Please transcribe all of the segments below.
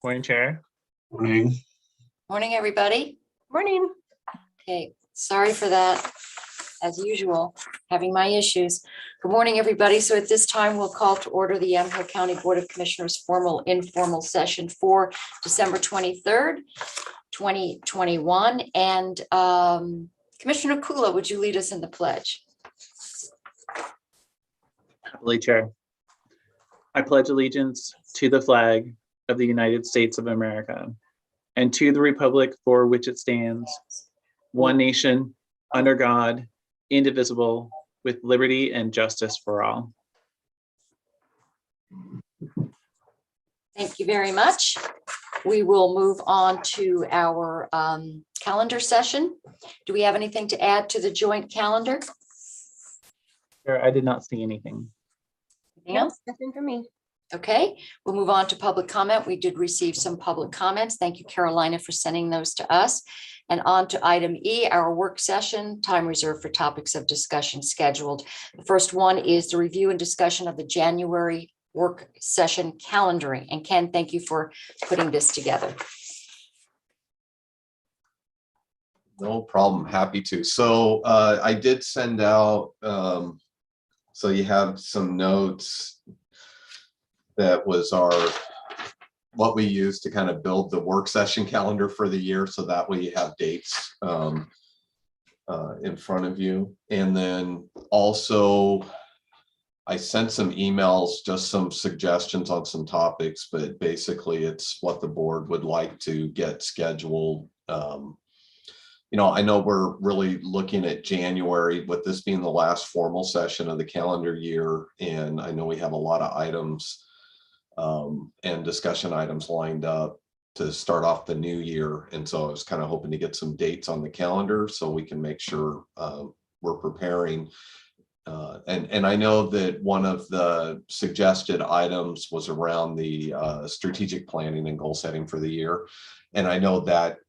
Morning, Chair. Morning. Morning, everybody. Morning. Okay, sorry for that. As usual, having my issues. Good morning, everybody. So at this time, we'll call to order the Yamhill County Board of Commissioners formal informal session for December 23rd, 2021. And Commissioner Kula, would you lead us in the pledge? Happily, Chair. I pledge allegiance to the flag of the United States of America and to the republic for which it stands, one nation, under God, indivisible, with liberty and justice for all. Thank you very much. We will move on to our calendar session. Do we have anything to add to the joint calendar? Chair, I did not see anything. Anything else? Nothing for me. Okay, we'll move on to public comment. We did receive some public comments. Thank you, Carolina, for sending those to us. And on to item E, our work session, time reserved for topics of discussion scheduled. The first one is the review and discussion of the January work session calendaring. And Ken, thank you for putting this together. No problem. Happy to. So I did send out, so you have some notes. That was what we used to kind of build the work session calendar for the year. So that way you have dates in front of you. And then also I sent some emails, just some suggestions on some topics, but basically it's what the board would like to get scheduled. I know we're really looking at January, with this being the last formal session of the calendar year. And I know we have a lot of items and discussion items lined up to start off the new year. And so I was kind of hoping to get some dates on the calendar so we can make sure we're preparing. And I know that one of the suggested items was around the strategic planning and goal setting for the year. And I know that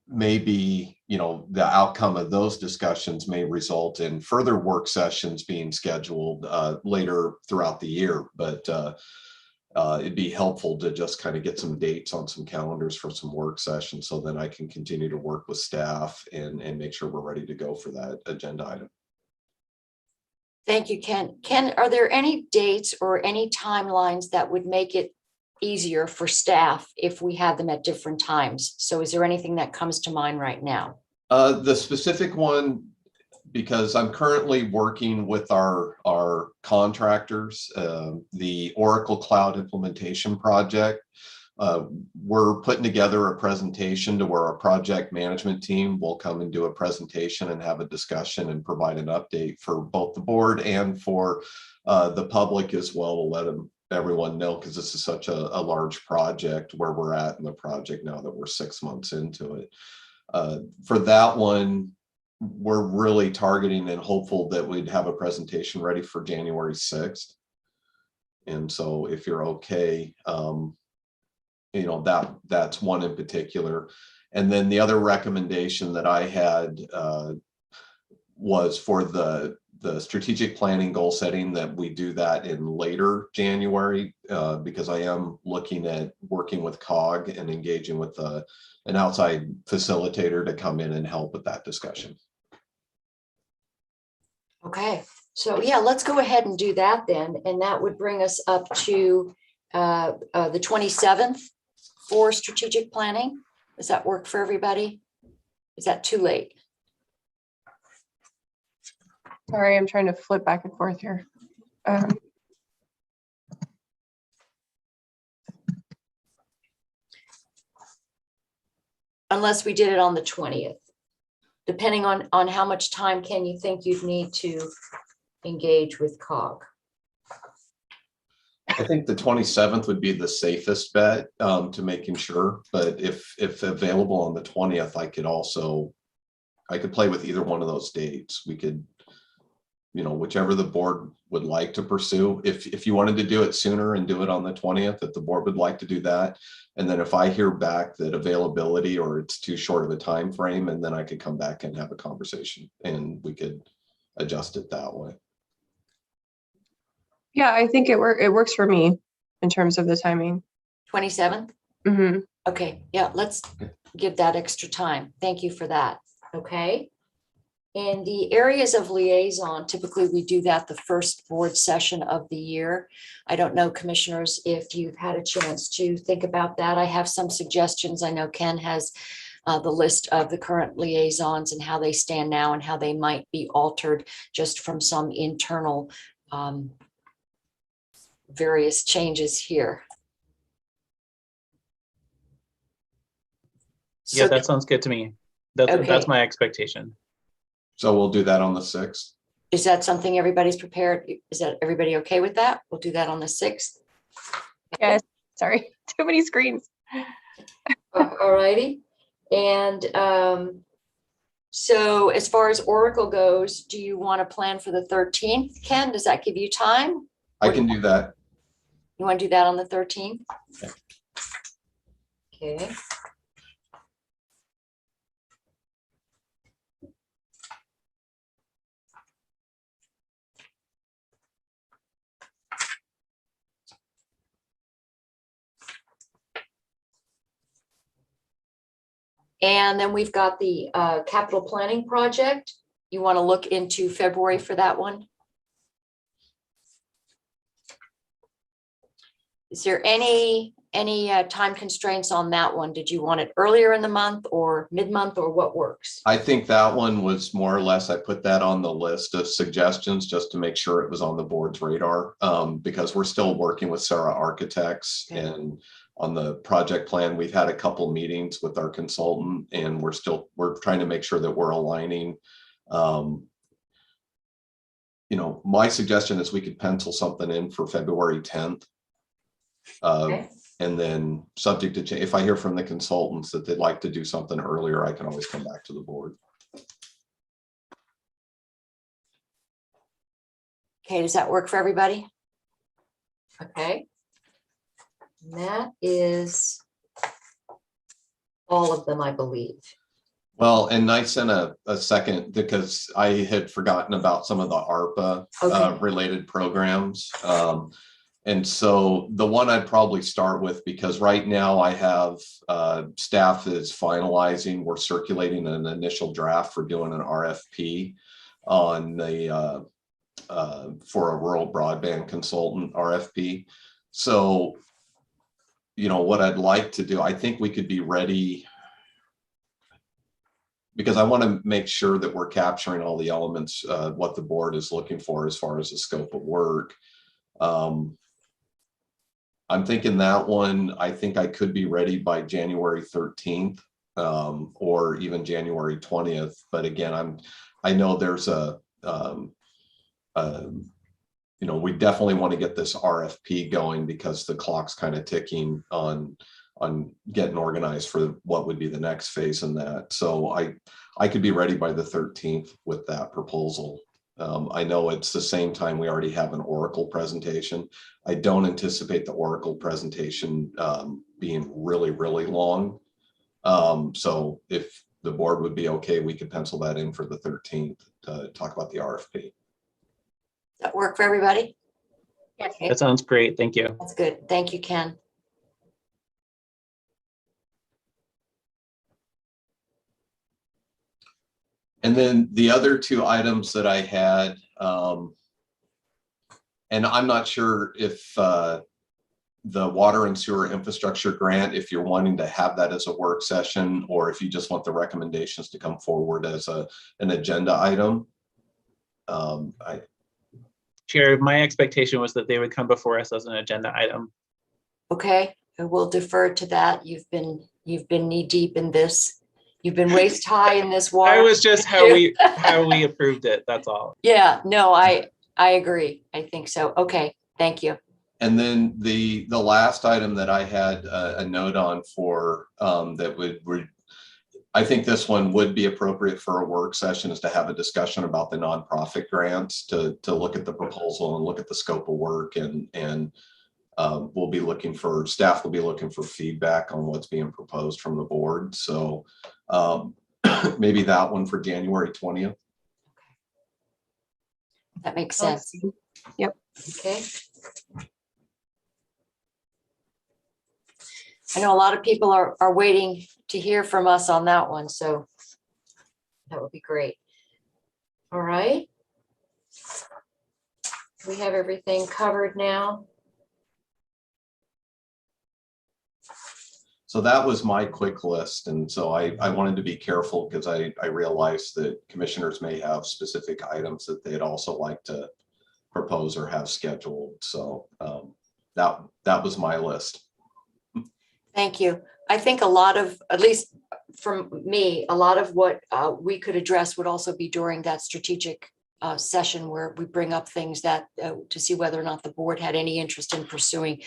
maybe, the outcome of those discussions may result in further work sessions being scheduled later throughout the year. But it'd be helpful to just kind of get some dates on some calendars for some work sessions, so then I can continue to work with staff and make sure we're ready to go for that agenda item. Thank you, Ken. Ken, are there any dates or any timelines that would make it easier for staff if we had them at different times? So is there anything that comes to mind right now? The specific one, because I'm currently working with our contractors, the Oracle Cloud implementation project. We're putting together a presentation to where our project management team will come and do a presentation and have a discussion and provide an update for both the board and for the public as well, to let everyone know, because this is such a large project where we're at in the project now that we're 6 months into it. For that one, we're really targeting and hopeful that we'd have a presentation ready for January 6th. And so if you're okay, that's one in particular. And then the other recommendation that I had was for the strategic planning goal setting, that we do that in later January, because I am looking at working with COG and engaging with an outside facilitator to come in and help with that discussion. Okay, so yeah, let's go ahead and do that then. And that would bring us up to the 27th for strategic planning. Does that work for everybody? Is that too late? Sorry, I'm trying to flip back and forth here. Unless we did it on the 20th. Depending on how much time, Ken, you think you'd need to engage with COG? I think the 27th would be the safest bet to making sure, but if available on the 20th, I could play with either one of those dates. We could, whichever the board would like to pursue. If you wanted to do it sooner and do it on the 20th, if the board would like to do that. And then if I hear back that availability or it's too short of a time frame, and then I could come back and have a conversation and we could adjust it that way. Yeah, I think it works for me in terms of the timing. 27th? Mhm. Okay, yeah, let's give that extra time. Thank you for that. Okay. In the areas of liaison, typically we do that the first board session of the year. I don't know, commissioners, if you've had a chance to think about that. I have some suggestions. I know Ken has the list of the current liaisons and how they stand now and how they might be altered just from some internal various changes here. Yeah, So, that sounds good to me. That's Okay. my expectation. So we'll do that on the 6th. is that something everybody's prepared? Is that everybody okay with that? We'll do that on the 6th. Yes, sorry, too many screens. All righty. And so as far as Oracle goes, do you want to plan for the 13th? Ken, does that give you time? I can do that. You want to do that on the 13th? Okay. And then we've got the capital planning project. You want to look into February for that one? Is there any time constraints on that one? Did you want it earlier in the month or mid-month, or what works? I think that one was more or less, I put that on the list of suggestions just to make sure it was on the board's radar, because we're still working with Sarah Architects. Okay. And on the project plan, we've had a couple meetings with our consultant, and we're trying to make sure that we're aligning. My suggestion is we could pencil something in for February 10th. Okay. And then subject to change, if I hear from the consultants that they'd like to do something earlier, I can always come back to the board. Okay, does that work for everybody? Okay. And that is all of them, I believe. Well, and I sent a second because I had forgotten about some of the ARPA Okay. related programs. And so the one I'd probably start with, because right now I have staff that is finalizing, we're circulating an initial draft for doing an RFP on the for a rural broadband consultant RFP. So, what I'd like to do, I think we could be ready, because I want to make sure that we're capturing all the elements, what the board is looking for as far as the scope of work. I'm thinking that one, I think I could be ready by January 13th, or even January 20th. But again, I know there's we definitely want to get this RFP going, because the clock's kind of ticking on getting organized for what would be the next phase in that. So I could be ready by the 13th with that proposal. I know it's the same time we already have an Oracle presentation. I don't anticipate the Oracle presentation being really, really long. So if the board would be okay, we could pencil that in for the 13th to talk about the RFP. That work for everybody? Yes. Okay, That sounds great. Thank you. that's good. Thank you, Ken. And then the other two items that I had, and I'm not sure if the water and sewer infrastructure grant, if you're wanting to have that as a work session, or if you just want the recommendations to come forward as an agenda item. Chair, my expectation was that they would come before us as an agenda item. Okay, I will defer to that. You've been knee deep in this. You've been waist high in this water. I was just how we approved it. That's all. Yeah, no, I agree. I think so. Okay, thank you. And then the last item that I had a note on for that I think this one would be appropriate for a work session, is to have a discussion about the nonprofit grants, to look at the proposal and look at the scope of work, and staff will be looking for feedback on what's being proposed from the board. So maybe that one for January 20th. That makes sense. Yep. Okay. I know a lot of people are waiting to hear from us on that one, so that would be great. All right. We have everything covered now. So that was my quick list. And so I wanted to be careful because I realized that commissioners may have specific items that they'd also like to propose or have scheduled. So that was my list. Thank you. I think a lot of, at least from me, a lot of what we could address would also be during that strategic session where we bring up things that to see whether or not the board had any interest in pursuing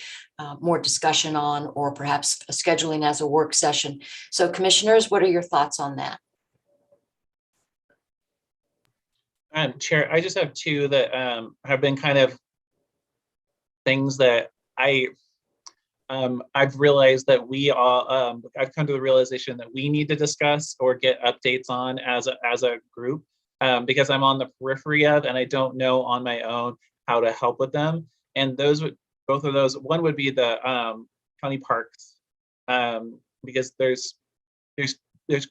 more discussion on, or perhaps scheduling as a work session. So commissioners, what are your thoughts on that? Chair, I just have two that have been kind of things that I've realized that we all, I've come to the realization that we need to discuss or get updates on as a group, because I'm on the periphery of, and I don't know on my own how to help with them. And those would, both of those, one would be the county parks, because there's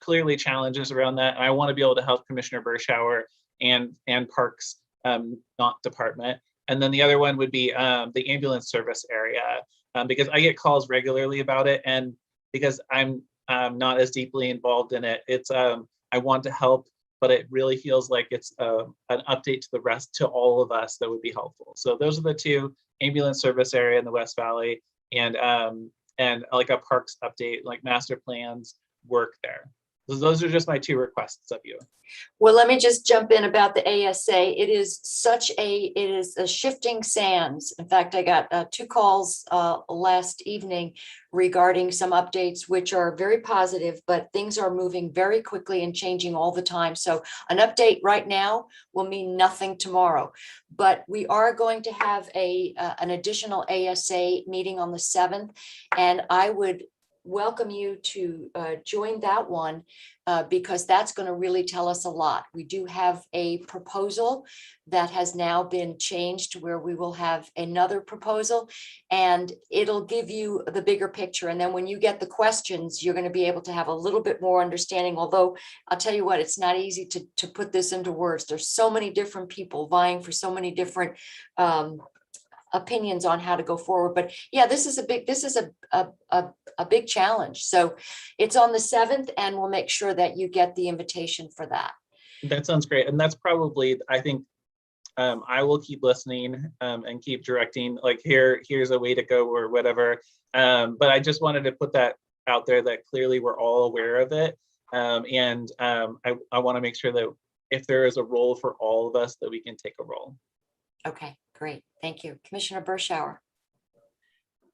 clearly challenges around that. And I want to be able to help Commissioner Bershauer and Parks, not department. And then the other one would be the ambulance service area, because I get calls regularly about it, and because I'm not as deeply involved in it, it's I want to help, but it really feels like it's an update to the rest, to all of us, that would be helpful. So those are the two: ambulance service area in the West Valley, and like a parks update, like master plans work there. So those are just my two requests of you. Well, let me just jump in about the ASA. It is a shifting sands. In fact, I got 2 calls last evening regarding some updates, which are very positive, but things are moving very quickly and changing all the time. So an update right now will mean nothing tomorrow, but we are going to have an additional ASA meeting on the 7th, and I would welcome you to join that one, because that's going to really tell us a lot. We do have a proposal that has now been changed to where we will have another proposal, and it'll give you the bigger picture. And then when you get the questions, you're going to be able to have a little bit more understanding. Although I'll tell you what, it's not easy to put this into words. There's so many different people vying for so many different opinions on how to go forward. But yeah, this is a big challenge. So it's on the 7th, and we'll make sure that you get the invitation for that. That sounds great. And that's probably, I think, I will keep listening and keep directing, like, here's a way to go or whatever. But I just wanted to put that out there, that clearly we're all aware of it. And I want to make sure that if there is a role for all of us, that we can take a role. Okay, great. Thank you. Commissioner Bershauer.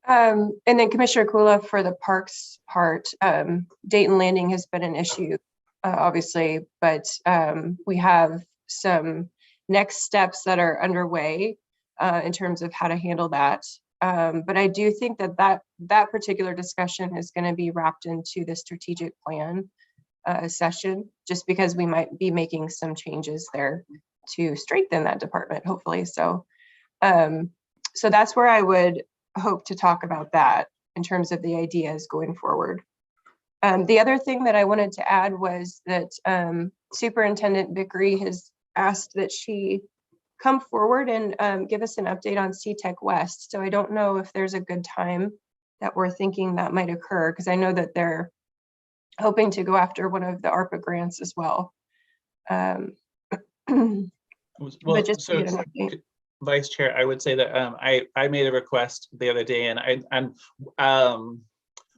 And then Commissioner Kula, for the parks part, Dayton Landing has been an issue, obviously, but we have some next steps that are underway in terms of how to handle that. But I do think that particular discussion is going to be wrapped into the strategic plan session, just because we might be making some changes there to strengthen that department, hopefully. So so that's where I would hope to talk about that in terms of the ideas going forward. The other thing that I wanted to add was that Superintendent Vickery has asked that she come forward and give us an update on C-Tec West. So I don't know if there's a good time that we're thinking that might occur, because I know that they're hoping to go after one of the ARPA grants as well. Well, But just to so get an update. Vice Chair, I would say that I made a request the other day, and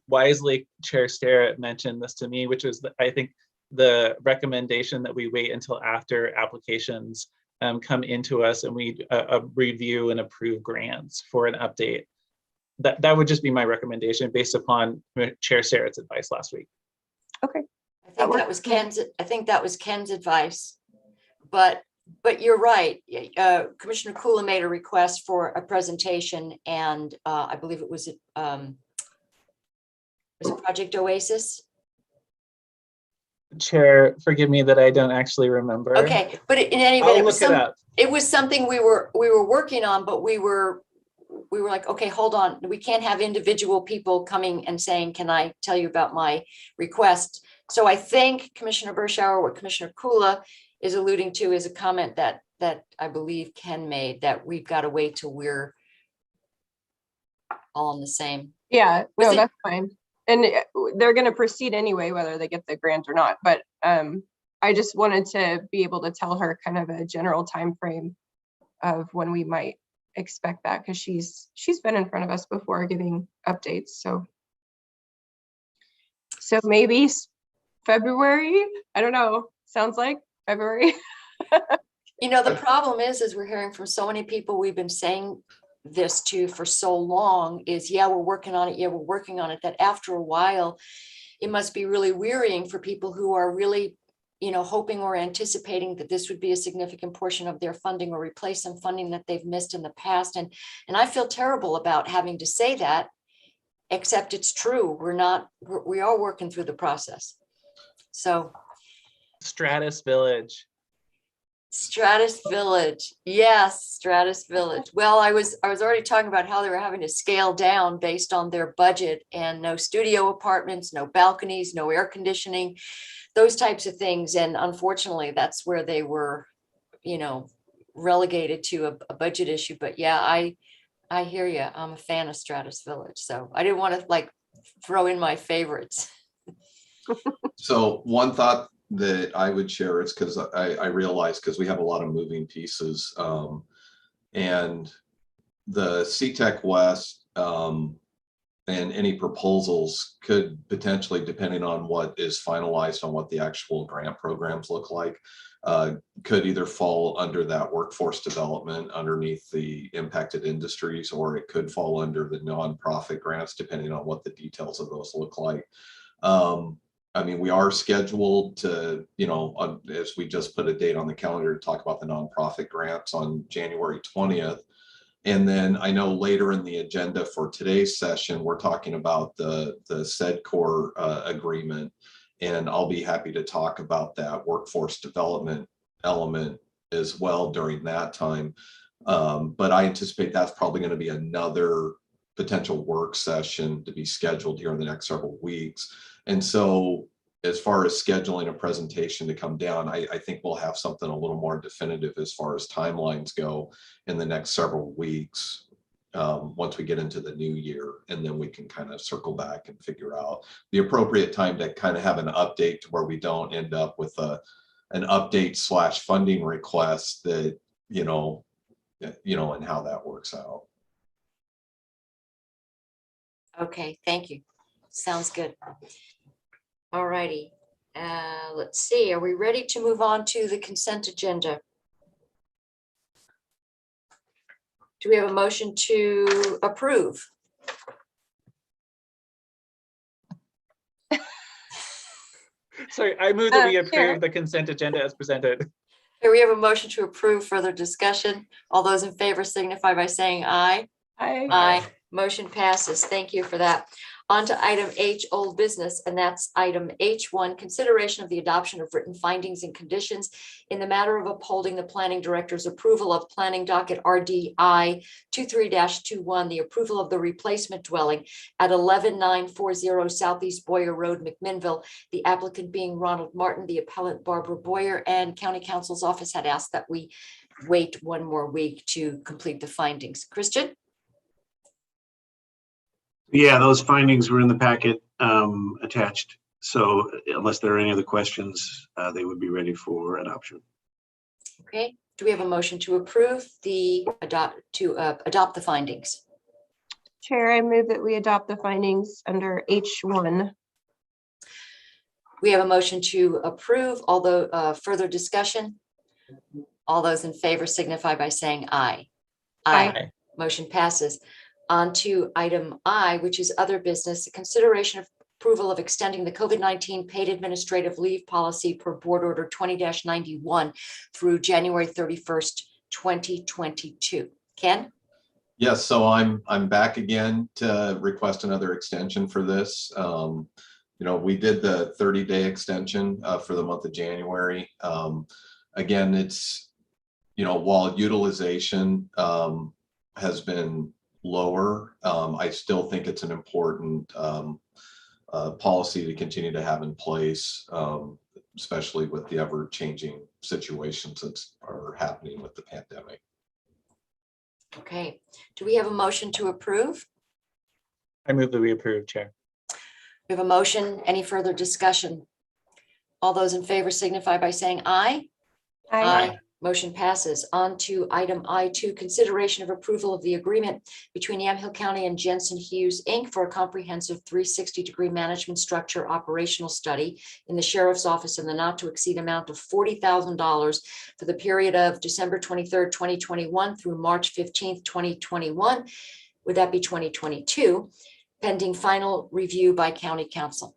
wisely Chair Starrett mentioned this to me, which was I think the recommendation that we wait until after applications come into us and we review and approve grants for an update. That would just be my recommendation based upon Chair Starrett's advice last week. Okay. I think that was Ken's advice, but you're right. Commissioner Kula made a request for a presentation, and I believe it was Project Oasis. Chair, forgive me that I don't actually remember. Okay, but in any I'll event, look it up. it was something we were working on, but we were we were like, okay, hold on, we can't have individual people coming and saying, can I tell you about my request? So I think Commissioner Bershauer, what Commissioner Kula is alluding to is a comment that I believe Ken made, that we've got to wait till we're all on the same. Yeah, Was no, it- that's fine. And they're gonna proceed anyway, whether they get the grant or not, but I just wanted to be able to tell her kind of a general time frame of when we might expect that, because she's been in front of us before giving updates, so. So maybe February, I don't know, sounds like February. You know, the problem is we're hearing from so many people we've been saying this to for so long is, yeah, we're working on it. Yeah, we're working on it. That after a while, it must be really wearying for people who are really, you know, hoping or anticipating that this would be a significant portion of their funding or replace some funding that they've missed in the past. And I feel terrible about having to say that, except it's true. We are working through the process. So Stratus Village. Stratus Village, yes, Stratus Village. Well, I was already talking about how they were having to scale down based on their budget, and no studio apartments, no balconies, no air conditioning, those types of things. And unfortunately, that's where they were, you know, relegated to a budget issue. But yeah, I hear you. I'm a fan of Stratus Village, so I didn't want to like throw in my favorites. So one thought that I would share is because I realize, because we have a lot of moving pieces, and the C-Tec West and any proposals could potentially, depending on what is finalized on what the actual grant programs look like, could either fall under that workforce development underneath the impacted industries, or it could fall under the nonprofit grants, depending on what the details of those look like. I mean, we are scheduled to, you know, as we just put a date on the calendar to talk about the nonprofit grants on January 20th. And then I know later in the agenda for today's session, we're talking about the SEDCOR agreement. And I'll be happy to talk about that workforce development element as well during that time. But I anticipate that's probably going to be another potential work session to be scheduled here in the next several weeks. And so as far as scheduling a presentation to come down, I think we'll have something a little more definitive as far as timelines go in the next several weeks, once we get into the new year, and then we can kind of circle back and figure out the appropriate time to kind of have an update to where we don't end up with an update / funding request that, you know, and how that works out. Okay, thank you. Sounds good. All righty. Let's see. Are we ready to move on to the consent agenda? Do we have a motion to approve? Sorry, I move that we Chair. approve the consent agenda as presented. Here we have a motion to approve. Further discussion. All those in favor signify by saying aye. Aye. Motion passes. Thank you for that. On to item H, old business, and that's item H1, consideration of the adoption of written findings and conditions in the matter of upholding the planning director's approval of planning docket RDI 23-21, the approval of the replacement dwelling at 11940 Southeast Boyer Road, McMinnville, the applicant being Ronald Martin, the appellant Barbara Boyer, and County Counsel's office had asked that we wait one more week to complete the findings. Christian? Yeah, those findings were in the packet attached. So unless there are any other questions, they would be ready for adoption. Okay, do we have a motion to approve the adopt the findings? Chair, I move that we adopt the findings under H1. We have a motion to approve, although further discussion. All those in favor signify by saying aye. Aye. Motion passes. On to item I, which is other business, the consideration of approval of extending the COVID-19 paid administrative leave policy per board order 20-91 through January 31st, 2022. Ken? Yes, so I'm back again to request another extension for this. You know, we did the 30-day extension for the month of January. Again, it's, you know, while utilization has been lower. I still think it's an important policy to continue to have in place, especially with the ever-changing situations that are happening with the pandemic. Okay, do we have a motion to approve? I move that we approve, Chair. We have a motion. Any further discussion? All those in favor signify by saying aye. Aye. Motion passes. On to item I2, consideration of approval of the agreement between Yamhill County and Jensen Hughes, Inc. for a comprehensive 360-degree management structure operational study in the Sheriff's Office in the not to exceed amount of $40,000 for the period of December 23rd, 2021 through March 15th, 2021. Would that be 2022? Pending final review by County Council.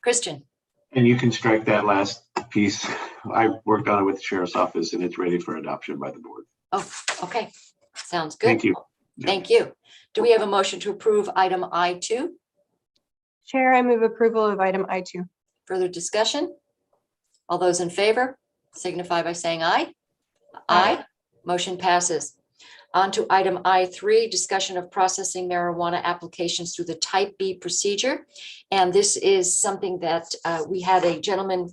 Christian. And you can strike that last piece. I worked on it with the Sheriff's Office and it's ready for adoption by the board. Oh, okay. Sounds good. Thank you. Thank you. Do we have a motion to approve item I2? Chair, I move approval of item I2. Further discussion? All those in favor signify by saying aye. Aye. Motion passes. On to item I3, discussion of processing marijuana applications through the Type B procedure. And this is something that we had a gentleman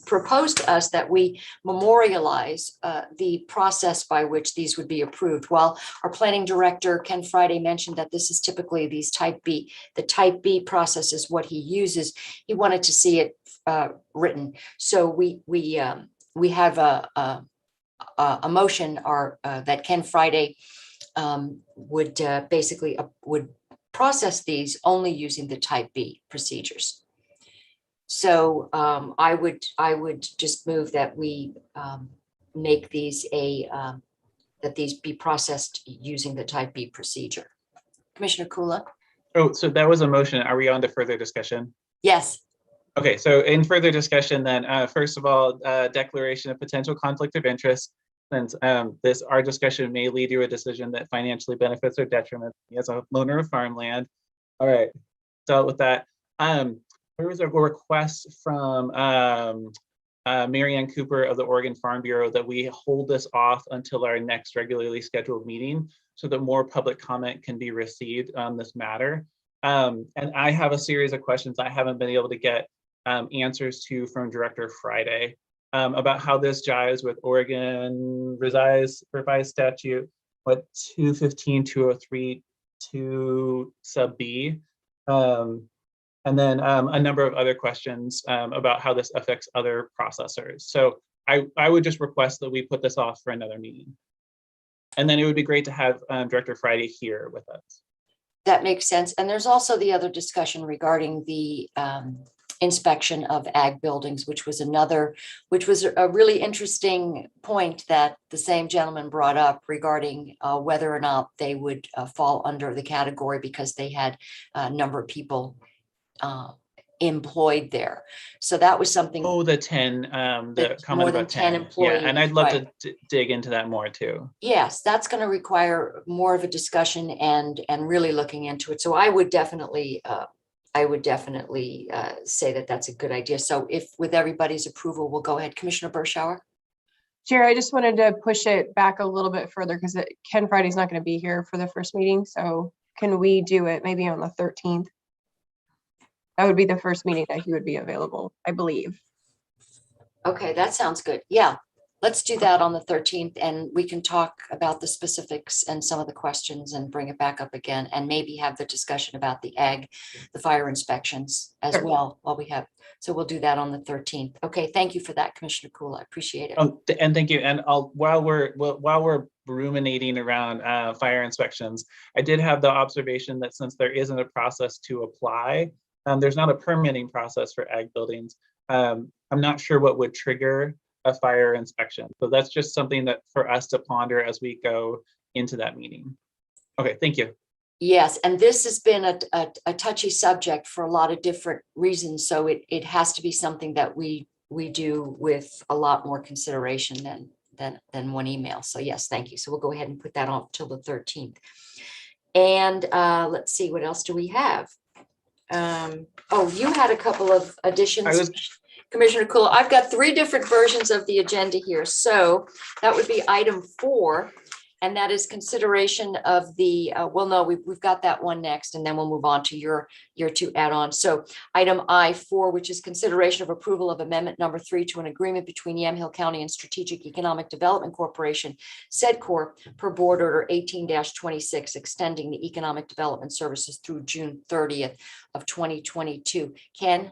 proposed to us that we memorialize the process by which these would be approved. While our planning director, Ken Friday, mentioned that this is typically these Type B, the Type B process is what he uses. He wanted to see it written. So we have a motion that Ken Friday would basically would process these only using the Type B procedures. So I would just move that we make these that these be processed using the Type B procedure. Commissioner Kula? Oh, so that was a motion. Are we on to further discussion? Yes. Okay, so in further discussion then, first of all, declaration of potential conflict of interest. Since our discussion may lead to a decision that financially benefits or detriments me as a owner of farmland. All right, dealt with that. There was a request from Mary Ann Cooper of the Oregon Farm Bureau that we hold this off until our next regularly scheduled meeting so that more public comment can be received on this matter. And I have a series of questions I haven't been able to get answers to from Director Friday about how this jives with Oregon revised statute, what 215-203-2 sub B, and then a number of other questions about how this affects other processors. So I would just request that we put this off for another meeting. And then it would be great to have Director Friday here with us. That makes sense. And there's also the other discussion regarding the inspection of ag buildings, which was a really interesting point that the same gentleman brought up regarding whether or not they would fall under the category because they had a number of people employed there. So that was something. Oh, the 10, the comment more than about 10 10 employees. Yeah, and I'd love right. to dig into that more too. Yes, that's going to require more of a discussion and really looking into it. So I would definitely say that that's a good idea. So if with everybody's approval, we'll go ahead. Commissioner Bershauer. Chair, I just wanted to push it back a little bit further because Ken Friday's not going to be here for the first meeting. So can we do it maybe on the 13th? That would be the first meeting that he would be available, I believe. Okay, that sounds good. Yeah, let's do that on the 13th and we can talk about the specifics and some of the questions and bring it back up again and maybe have the discussion about the fire inspections as Sure. well while we have. So we'll do that on the 13th. Okay, thank you for that, Commissioner Kula. I appreciate it. Oh, and thank you. And while we're ruminating around fire inspections, I did have the observation that since there isn't a process to apply, there's not a permitting process for ag buildings. I'm not sure what would trigger a fire inspection. So that's just something that for us to ponder as we go into that meeting. Okay, thank you. Yes, and this has been a touchy subject for a lot of different reasons. So it has to be something that we do with a lot more consideration than one email. So yes, thank you. So we'll go ahead and put that on till the 13th. And let's see, what else do we have? Oh, you had a couple of additions. Commissioner Kula, I've got 3 different versions of the agenda here. So that would be item 4. And that is consideration of the, well, no, we've got that one next, and then we'll move on to your two add-ons. So item I4, which is consideration of approval of amendment number 3 to an agreement between Yamhill County and Strategic Economic Development Corporation, SEDCOR, per Board Order 18-26, extending the economic development services through June 30th of 2022. Ken?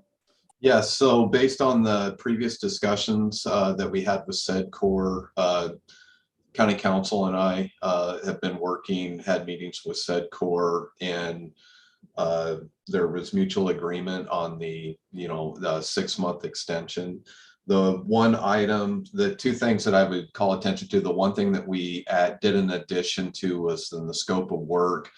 Yes, so based on the previous discussions that we had with SEDCOR, County Council and I have been had meetings with SEDCOR, and there was mutual agreement on the 6-month extension. The one item, the two things that I would call attention to, the one thing that we did in addition to was in the scope of work,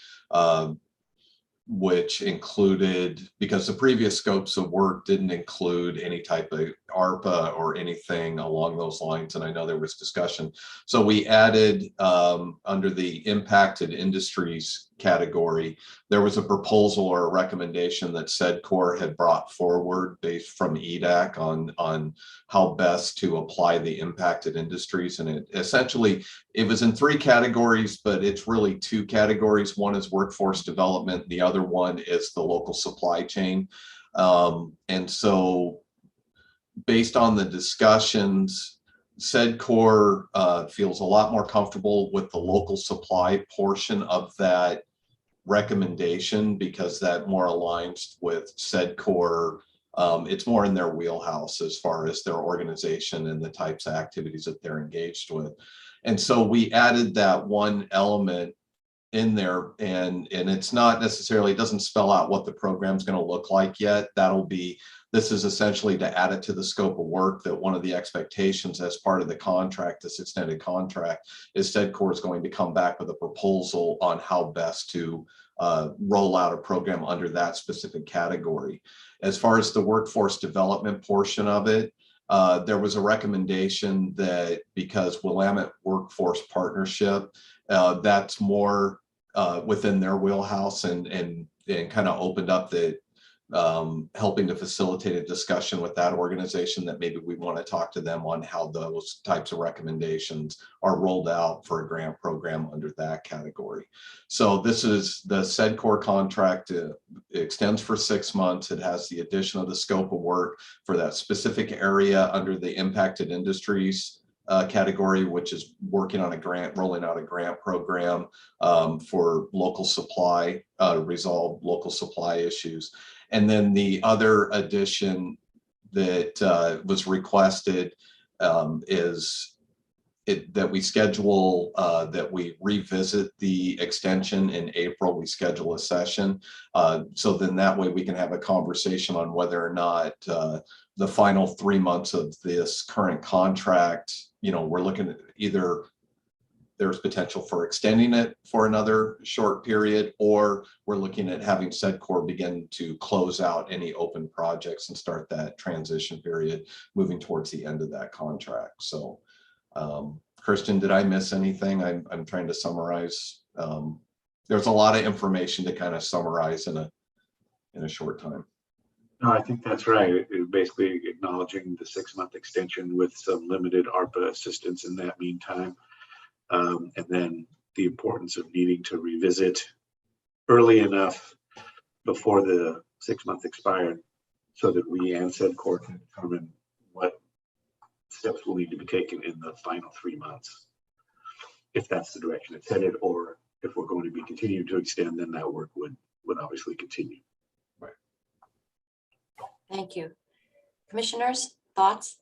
which included, because the previous scopes of work didn't include any type of ARPA or anything along those lines, and I know there was discussion. So we added under the impacted industries category, there was a proposal or a recommendation that SEDCOR had brought forward based from EDAC on how best to apply the impacted industries. And it essentially, it was in 3 categories, but it's really 2 categories. One is workforce development. The other one is the local supply chain. And so based on the discussions, SEDCOR feels a lot more comfortable with the local supply portion of that recommendation, because that more aligns with SEDCOR. It's more in their wheelhouse as far as their organization and the types of activities that they're engaged with. And so we added that one element in there, and it's not necessarily, it doesn't spell out what the program's going to look like yet. This is essentially to add it to the scope of work, that one of the expectations as part of the contract, this extended contract, is SEDCOR is going to come back with a proposal on how best to roll out a program under that specific category. As far as the workforce development portion of it, there was a recommendation that because Willamette Workforce Partnership, that's more within their wheelhouse, and kind of opened up the helping to facilitate a discussion with that organization, that maybe we want to talk to them on how those types of recommendations are rolled out for a grant program under that category. So this is the SEDCOR contract. It extends for 6 months. It has the addition of the scope of work for that specific area under the impacted industries category, which is working on rolling out a grant program for local supply, resolve local supply issues. And then the other addition that was requested is that we schedule, that we revisit the extension in April. We schedule a session. So then that way we can have a conversation on whether or not the final 3 months of this current contract, we're looking at either there's potential for extending it for another short period, or we're looking at having SEDCOR begin to close out any open projects and start that transition period moving towards the end of that contract. So Christian, did I miss anything? I'm trying to summarize. There's a lot of information to kind of summarize in a short time. No, I think that's right. It basically acknowledging the 6-month extension with some limited ARPA assistance in that meantime. And then the importance of needing to revisit early enough before the 6-month expired, so that we and SEDCOR can determine what steps will need to be taken in the final 3 months, if that's the direction it's headed, or if we're going to be continuing to extend, then that work would obviously continue. Right. Thank you. Commissioners, thoughts?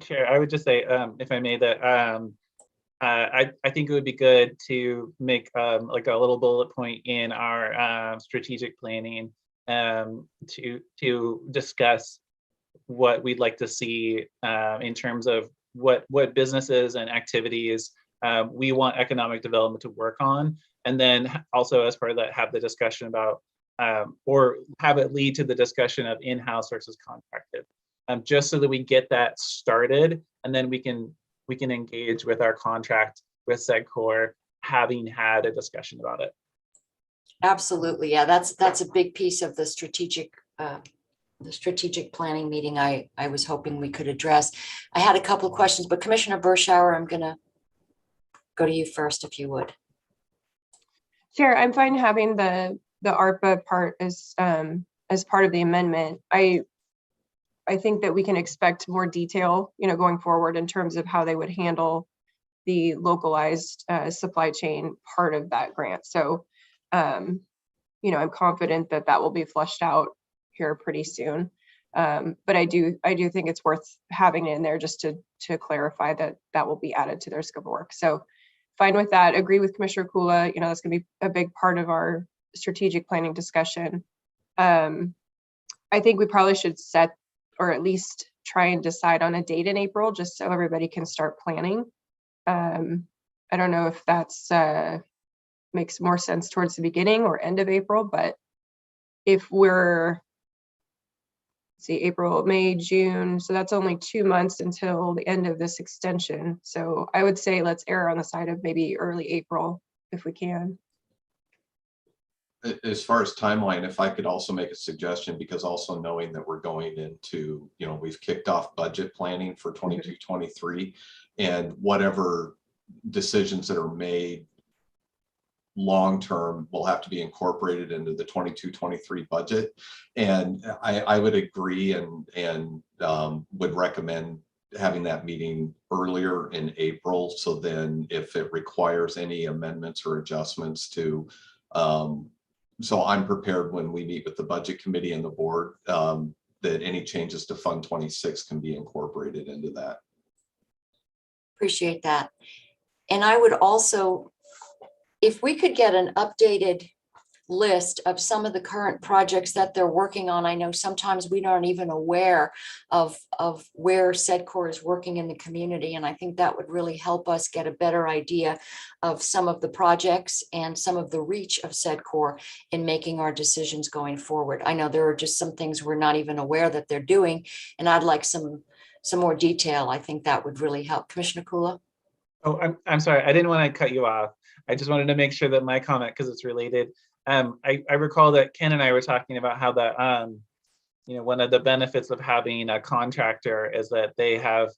Chair, I would just say, if I may, that I think it would be good to make like a little bullet point in our strategic planning to discuss what we'd like to see in terms of what businesses and activities we want economic development to work on, and then also as part of that have the discussion about or have it lead to the discussion of in-house versus contracted, just so that we get that started, and then we can engage with our contract with SEDCOR, having had a discussion about it. Absolutely. Yeah, that's a big piece of the strategic planning meeting I was hoping we could address. I had a couple of questions, but Commissioner Berschauer, I'm going to go to you first if you would. Chair, I'm fine having the ARPA part as part of the amendment. I think that we can expect more detail, going forward in terms of how they would handle the localized supply chain part of that grant. So, I'm confident that that will be flushed out here pretty soon. But I do think it's worth having it in there just to clarify that that will be added to their scope of work. So fine with that. Agree with Commissioner Kula. That's going to be a big part of our strategic planning discussion. I think we probably should set, or at least try and decide on a date in April, just so everybody can start planning. I don't know if that's makes more sense towards the beginning or end of April, but if we're, see, April, May, June, so that's only 2 months until the end of this extension. So I would say let's err on the side of maybe early April if we can. As far as timeline, if I could also make a suggestion, because also knowing that we're going into, we've kicked off budget planning for 22-23, and whatever decisions that are made long-term will have to be incorporated into the 22-23 budget. And I would agree and would recommend having that meeting earlier in April. So then if it requires any amendments or adjustments to, so I'm prepared when we meet with the budget committee and the board, that any changes to Fund 26 can be incorporated into that. Appreciate that. And I would also, if we could get an updated list of some of the current projects that they're working on. I know sometimes we aren't even aware of where SEDCOR is working in the community. And I think that would really help us get a better idea of some of the projects and some of the reach of SEDCOR in making our decisions going forward. I know there are just some things we're not even aware that they're doing, and I'd like some more detail. I think that would really help. Commissioner Kula? Oh, I'm sorry. I didn't want to cut you off. I just wanted to make sure that my comment, because it's related. I recall that Ken and I were talking about how the, one of the benefits of having a contractor is that they have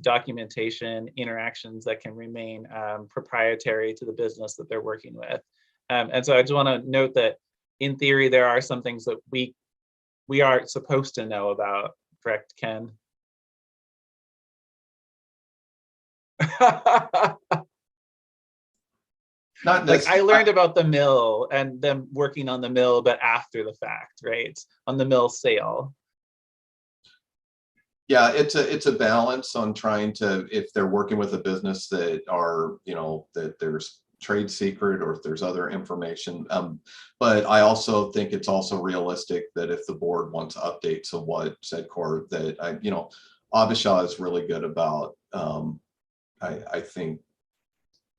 documentation interactions that can remain proprietary to the business that they're working with. And so I just want to note that in theory, there are some things that we are supposed to know about, correct, Ken? Not like I learned about the mill and them working on the mill, but after the fact, right? On the mill sale. Yeah, it's a balance on trying to, if they're working with a business that are, that there's trade secret or if there's other information. But I also think it's also realistic that if the board wants updates of what SEDCOR, that Abisha is really good about, I think,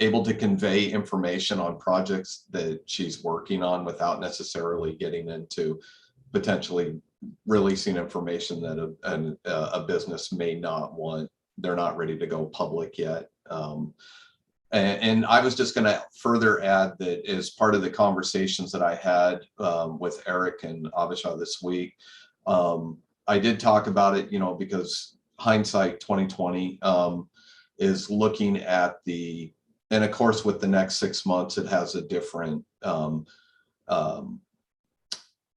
able to convey information on projects that she's working on without necessarily getting into potentially releasing information that a business may not want. They're not ready to go public yet. And I was just going to further add that as part of the conversations that I had with Eric and Abisha this week, I did talk about it, because hindsight 2020 is looking at the, and of course, with the next 6 months, it has a different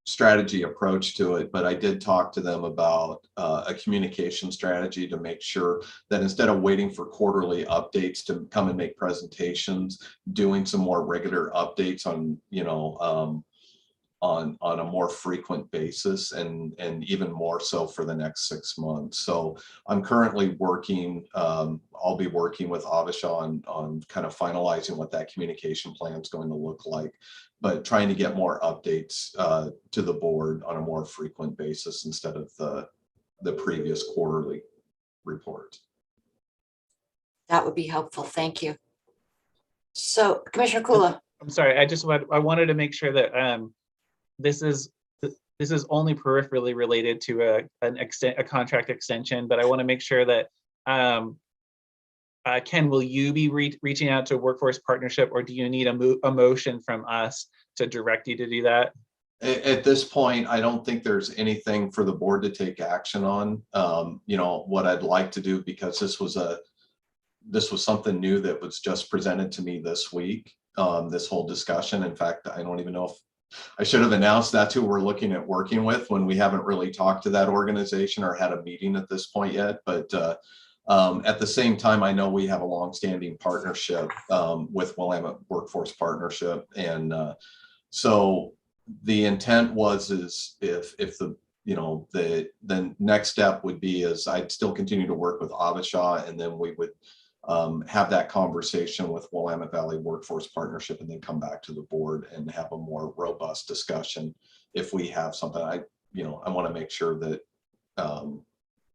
strategy approach to it. But I did talk to them about a communication strategy to make sure that instead of waiting for quarterly updates to come and make presentations, doing some more regular updates on, on a more frequent basis, and even more so for the next 6 months. So I'm currently working, I'll be working with Abisha on kind of finalizing what that communication plan is going to look like, but trying to get more updates to the board on a more frequent basis instead of the previous quarterly report. That would be helpful. Thank you. So Commissioner Kula. I'm sorry, I wanted to make sure that this is only peripherally related to a contract extension, but I want to make sure that Ken, will you be reaching out to Workforce Partnership, or do you need a motion from us to direct you to do that? At this point, I don't think there's anything for the board to take action on. What I'd like to do, because this was this was something new that was just presented to me this week, this whole discussion. In fact, I don't even know if I should have announced that's who we're looking at working with, when we haven't really talked to that organization or had a meeting at this point yet. But at the same time, I know we have a longstanding partnership with Willamette Workforce Partnership. And so the intent is if the, you know, the next step would be is I'd still continue to work with Avasha, and then we would have that conversation with Willamette Valley Workforce Partnership, and then come back to the board and have a more robust discussion. If we have something, I want to make sure that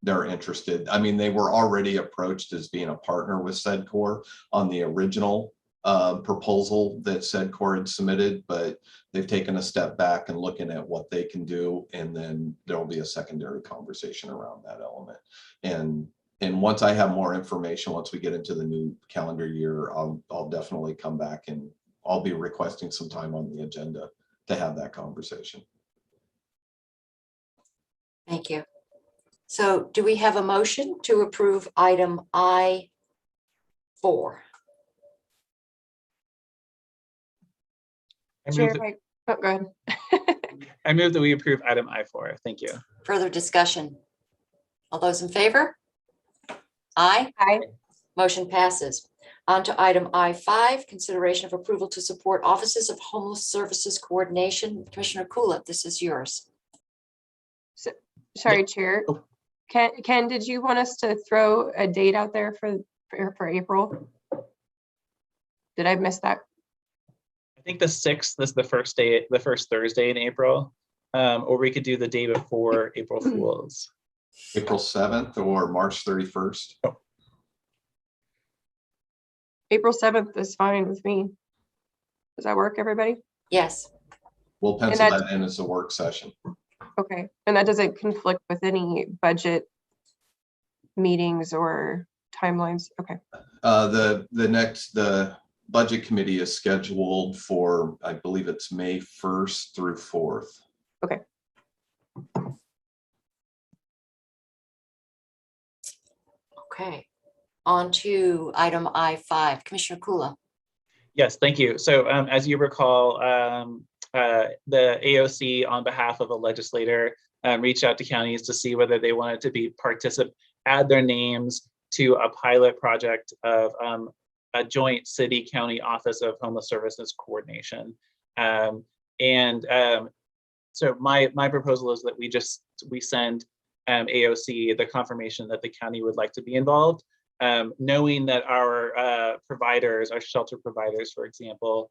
they're interested. I mean, they were already approached as being a partner with SEDCOR on the original proposal that SEDCOR had submitted, but they've taken a step back and looking at what they can do, and then there will be a secondary conversation around that element. And once I have more information, once we get into the new calendar year, I'll definitely come back, and I'll be requesting some time on the agenda to have that conversation. Thank you. So do we have a motion to approve item I4? Chair, oh, go ahead. I move that we approve item I4. Thank you. Further discussion? All those in favor? Aye. Aye. Motion passes. On to item I5, consideration of approval to support Offices of Homeless Services Coordination. Commissioner Kula, this is yours. Sorry, Chair. Oh. Ken, did you want us to throw a date out there for April? Did I miss that? I think the 6th is the first day, the first Thursday in April, or we could do the day before April Fools. April 7th or March 31st. April 7th is fine with me. Does that work, everybody? Yes. We'll pencil And that in as a work session. Okay, and that doesn't conflict with any budget meetings or timelines? Okay. The budget committee is scheduled for, I believe it's May 1st through 4th. Okay. Okay. On to item I5. Commissioner Kula. Yes, thank you. So as you recall, the AOC on behalf of a legislator reached out to counties to see whether they wanted to be add their names to a pilot project of a joint city-county Office of Homeless Services Coordination. So my proposal is that we send AOC the confirmation that the county would like to be involved, knowing that our providers, our shelter providers, for example,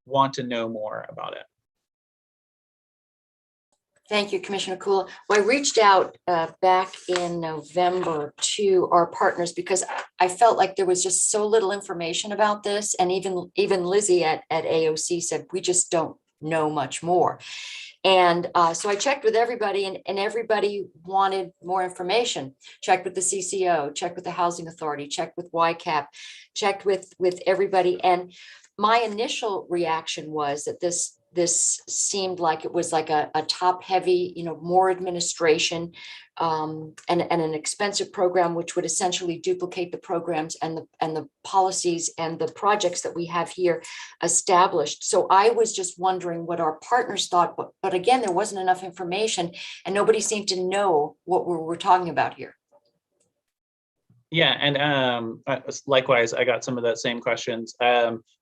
want to know more about it. Thank you, Commissioner Kula. Well, I reached out back in November to our partners because I felt like there was just so little information about this. And even Lizzie at AOC said, we just don't know much more. And so I checked with everybody, and everybody wanted more information. Checked with the CCO, checked with the Housing Authority, checked with YCAP, checked with everybody. And my initial reaction was that this seemed like it was like a top heavy, more administration and an expensive program, which would essentially duplicate the programs and the policies and the projects that we have here established. So I was just wondering what our partners thought, but again, there wasn't enough information and nobody seemed to know what we're talking about here. Yeah, and likewise, I got some of that same questions.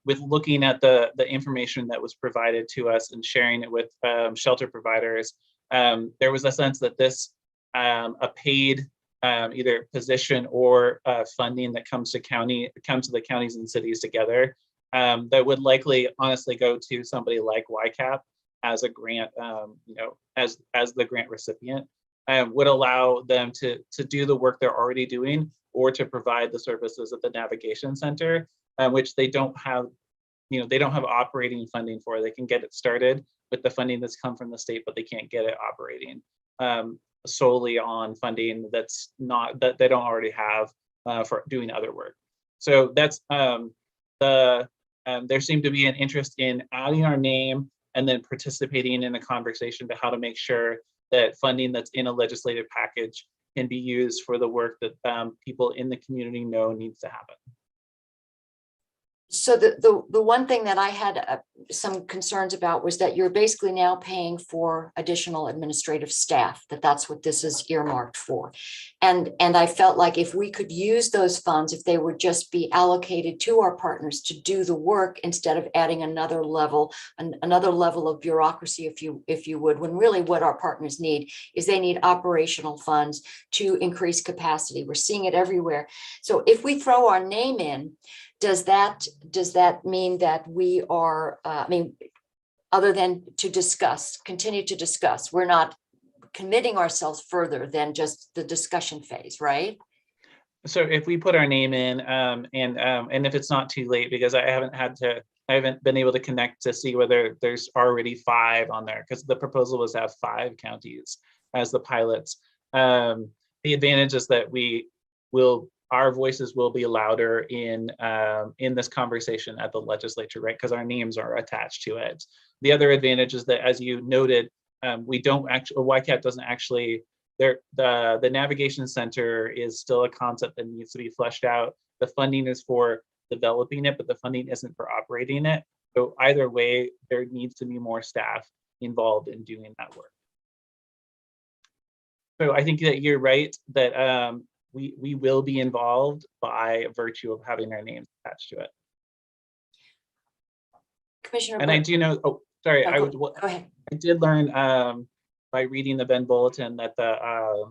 With looking at the information that was provided to us and sharing it with shelter providers, there was a sense that this a paid either position or funding that comes to the counties and cities together that would likely honestly go to somebody like YCAP as a grant, as the grant recipient, would allow them to do the work they're already doing, or to provide the services at the navigation center, which they don't have, they don't have operating funding for. They can get it started with the funding that's come from the state, but they can't get it operating solely on funding that's not, that they don't already have for doing other work. So that's there seemed to be an interest in adding our name and then participating in a conversation to how to make sure that funding that's in a legislative package can be used for the work that people in the community know needs to happen. So the one thing that I had some concerns about was that you're basically now paying for additional administrative staff, that's what this is earmarked for. And I felt like if we could use those funds, if they would just be allocated to our partners to do the work instead of adding another level of bureaucracy, if you would, when really what our partners need is they need operational funds to increase capacity. We're seeing it everywhere. So if we throw our name in, does that mean that we are, other than to discuss, continue to discuss, we're not committing ourselves further than just the discussion phase, right? So if we put our name in, and if it's not too late, because I haven't been able to connect to see whether there's already 5 on there, because the proposal was to have 5 counties as the pilots. The advantage is that our voices will be louder in this conversation at the legislature, right? Because our names are attached to it. The other advantage is that, as you noted, YCAP doesn't actually, the navigation center is still a concept that needs to be fleshed out. The funding is for developing it, but the funding isn't for operating it. So either way, there needs to be more staff involved in doing that work. So I think that you're right that we will be involved by virtue of having our names attached to it. Commissioner. And I do know, sorry, Go ahead. I did learn by reading the Bend Bulletin that I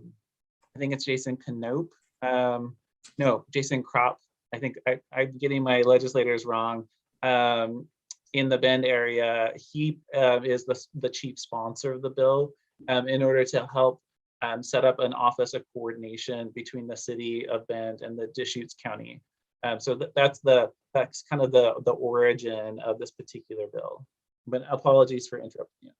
think it's Jason Knope, no, Jason Kropp. I think I'm getting my legislators wrong. In the Bend area, he is the chief sponsor of the bill in order to help set up an office of coordination between the city of Bend and the Deschutes County. So that's kind of the origin of this particular bill. But apologies for interrupting you.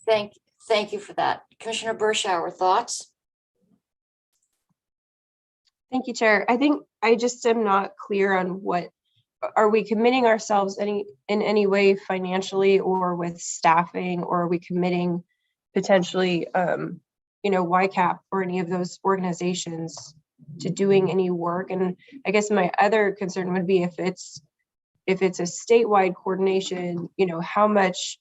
Thank you for that. Commissioner Bershauer, thoughts? Thank you, Chair. I think I just am not clear on are we committing ourselves in any way financially or with staffing, or are we committing potentially, YCAP or any of those organizations to doing any work? And I guess my other concern would be if it's a statewide coordination, how much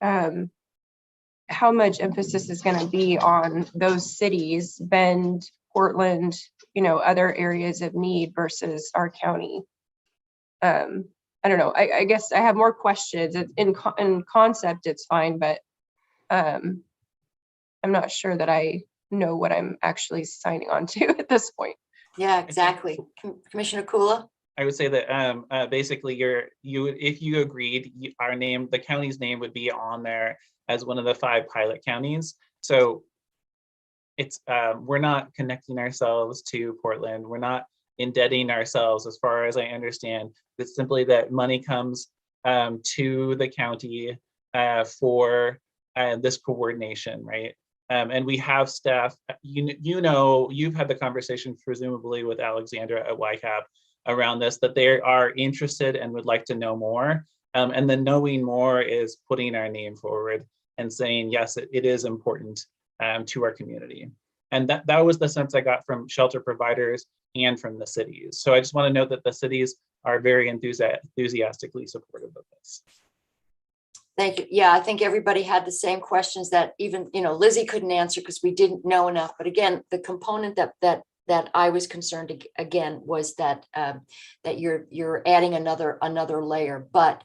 emphasis is going to be on those cities, Bend, Portland, other areas of need versus our county. I don't know. I guess I have more questions. In concept, it's fine, but I'm not sure that I know what I'm actually signing on to at this point. Yeah, exactly. Commissioner Kula? I would say that basically if you agreed, the county's name would be on there as one of the 5 pilot counties. So it's we're not connecting ourselves to Portland. We're not indebting ourselves, as far as I understand. It's simply that money comes to the county for this coordination, right? And we have staff, you've had the conversation presumably with Alexandra at YCAP around this, that they are interested and would like to know more. And then knowing more is putting our name forward and saying, yes, it is important to our community. And that was the sense I got from shelter providers and from the cities. So I just want to note that the cities are very enthusiastically supportive of this. Thank you. Yeah, I think everybody had the same questions that even, Lizzie couldn't answer because we didn't know enough. But again, the component that I was concerned again was that you're adding another layer. But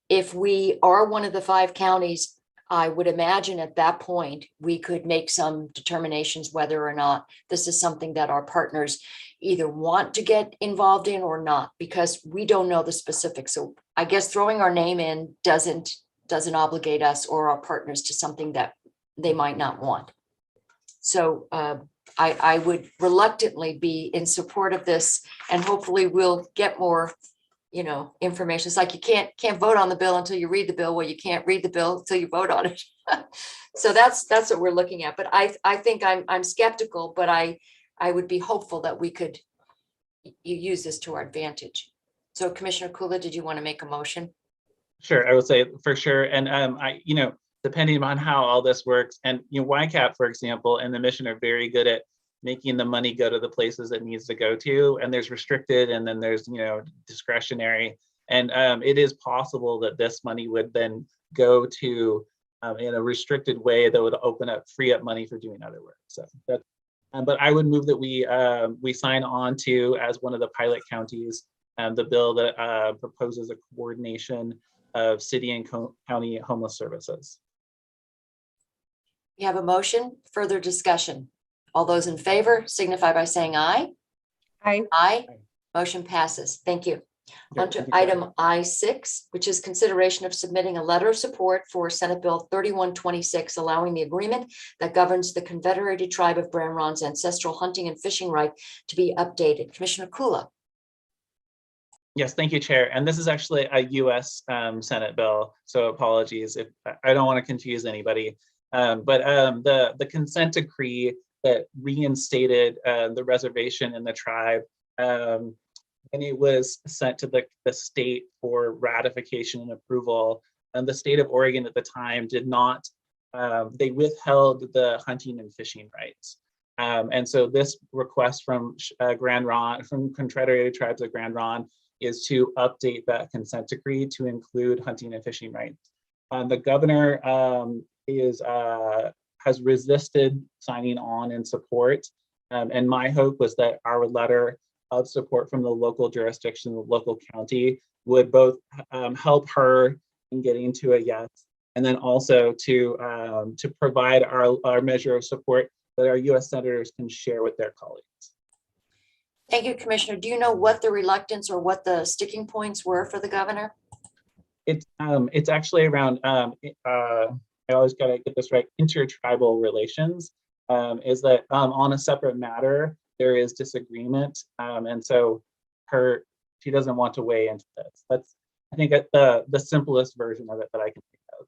if we are one of the 5 counties, I would imagine at that point we could make some determinations whether or not this is something that our partners either want to get involved in or not, because we don't know the specifics. So I guess throwing our name in doesn't obligate us or our partners to something that they might not want. So I would reluctantly be in support of this, and hopefully we'll get more information. It's like you can't vote on the bill until you read the bill. Well, you can't read the bill until you vote on it. So that's what we're looking at. But I think I'm skeptical, but I would be hopeful that we could use this to our advantage. So Commissioner Kula, did you want to make a motion? Sure, I would say for sure. And depending on how all this works. And YCAP, for example, and the mission are very good at making the money go to the places it needs to go to. And there's restricted, and then there's discretionary. And it is possible that this money would then go to in a restricted way that would free up money for doing other work. So that's, but I would move that we sign on to, as one of the pilot counties, the bill that proposes a coordination of city and county homeless services. We have a motion. Further discussion. All those in favor signify by saying aye. Aye. Aye. Motion passes. Thank you. On to item I6, which is consideration of submitting a letter of support for Senate Bill 3126, allowing the agreement that governs the Confederated Tribe of Grand Ronde's ancestral hunting and fishing right to be updated. Commissioner Kula. Yes, thank you, Chair. And this is actually a U.S. Senate bill, so apologies if I don't want to confuse anybody. But the consent decree that reinstated the reservation and the tribe, and it was sent to the state for ratification and approval. And the state of Oregon at the time did not, they withheld the hunting and fishing rights. And so this request from Grand Ronde, from Confederated Tribes of Grand Ronde, is to update that consent decree to include hunting and fishing rights. The governor has resisted signing on in support. And my hope was that our letter of support from the local jurisdiction, the local county, would both help her in getting to a yes, and then also to provide our measure of support that our U.S. senators can share with their colleagues. Thank you, Commissioner. Do you know what the reluctance or what the sticking points were for the governor? It's actually around, I always gotta get this right, intertribal relations, is that on a separate matter, there is disagreement. And so she doesn't want to weigh into this. That's, I think, the simplest version of it that I can think of.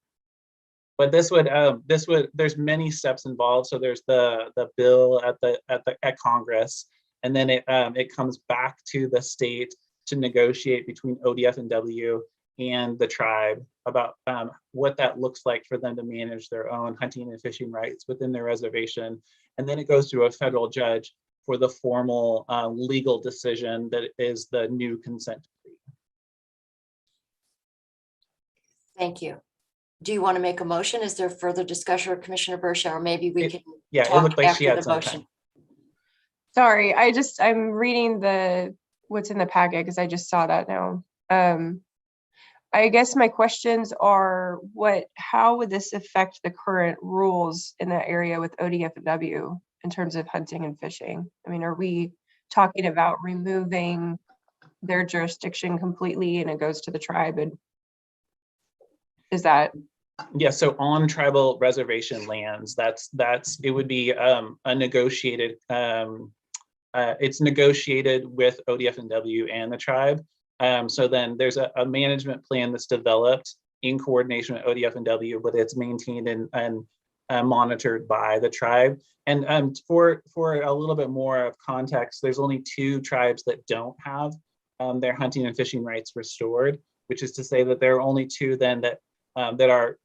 But this would, there's many steps involved. So there's the bill at Congress, and then it comes back to the state to negotiate between ODF and W and the tribe about what that looks like for them to manage their own hunting and fishing rights within their reservation. And then it goes to a federal judge for the formal legal decision that is the new consent decree. Thank you. Do you want to make a motion? Is there further discussion, or Commissioner Bersha, or maybe we can Yeah, it talk looked like she after had the some motion? time. Sorry, I'm reading what's in the packet because I just saw that now. I guess my questions are how would this affect the current rules in that area with ODF and W in terms of hunting and fishing? I mean, are we talking about removing their jurisdiction completely and it goes to the tribe? And is that? Yeah, so on tribal reservation lands, it would be a negotiated, it's negotiated with ODF and W and the tribe. So then there's a management plan that's developed in coordination with ODF and W, but it's maintained and monitored by the tribe. And for a little bit more of context, there's only 2 tribes that don't have their hunting and fishing rights restored, which is to say that there are only 2 then that are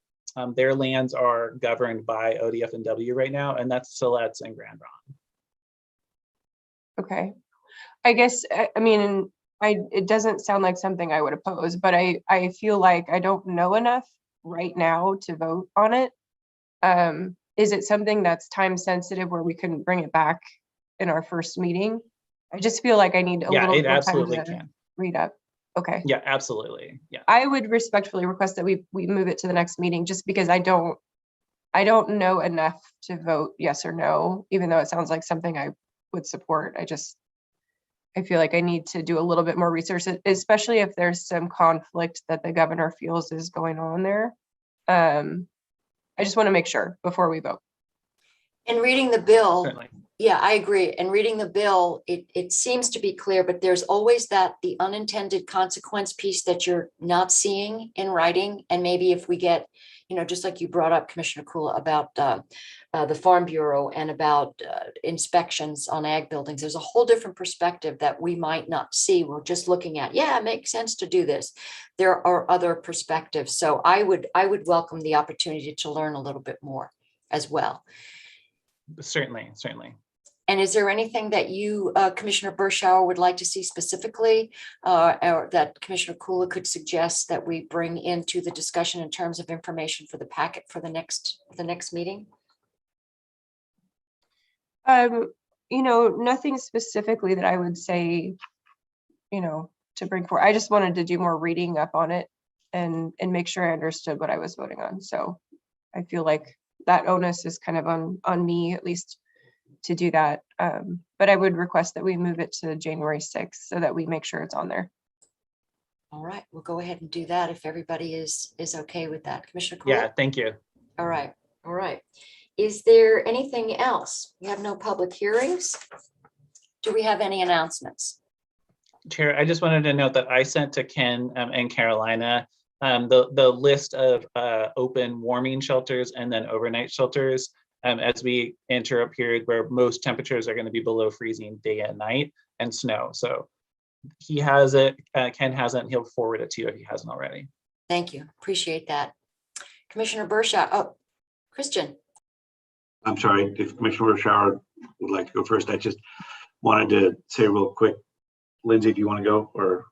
their lands are governed by ODF and W right now, and that's Siletz and Grand Ronde. Okay. I guess, I mean, it doesn't sound like something I would oppose, but I feel like I don't know enough right now to vote on it. Is it something that's time sensitive where we couldn't bring it back in our first meeting? I just feel like I need a little more time to read up. Okay. Yeah, absolutely. Yeah. I would respectfully request that we move it to the next meeting, just because I don't know enough to vote yes or no, even though it sounds like something I would support. I feel like I need to do a little bit more research, especially if there's some conflict that the governor feels is going on there. I just want to make sure before we vote. In reading the bill, Certainly. yeah, I agree. And reading the bill, it seems to be clear, but there's always the unintended consequence piece that you're not seeing in writing. And maybe if we get, just like you brought up, Commissioner Kula, about the Farm Bureau and about inspections on ag buildings, there's a whole different perspective that we might not see. We're just looking at, yeah, it makes sense to do this. There are other perspectives. So I would welcome the opportunity to learn a little bit more as well. Certainly. And is there anything that you, Commissioner Bershauer, would like to see specifically, or that Commissioner Kula could suggest that we bring into the discussion in terms of information for the packet for the next meeting? Nothing specifically that I would say, to bring forward. I just wanted to do more reading up on it and make sure I understood what I was voting on. So I feel like that onus is kind of on me, at least, to do that. But I would request that we move it to January 6th so that we make sure it's on there. All right, we'll go ahead and do that if everybody is okay with that. Commissioner Kula? Yeah, thank you. All right. Is there anything else? We have no public hearings. Do we have any announcements? Chair, I just wanted to note that I sent to Ken and Carolina the list of open warming shelters and then overnight shelters as we enter a period where most temperatures are going to be below freezing day and night and snow. So he has it, Ken has it, and he'll forward it to you if he hasn't already. Thank you. Appreciate that. Commissioner Bershauer. Oh, Christian. I'm sorry, if Commissioner Shower would like to go first. I just wanted to say real quick, Lindsay, do you want to go or?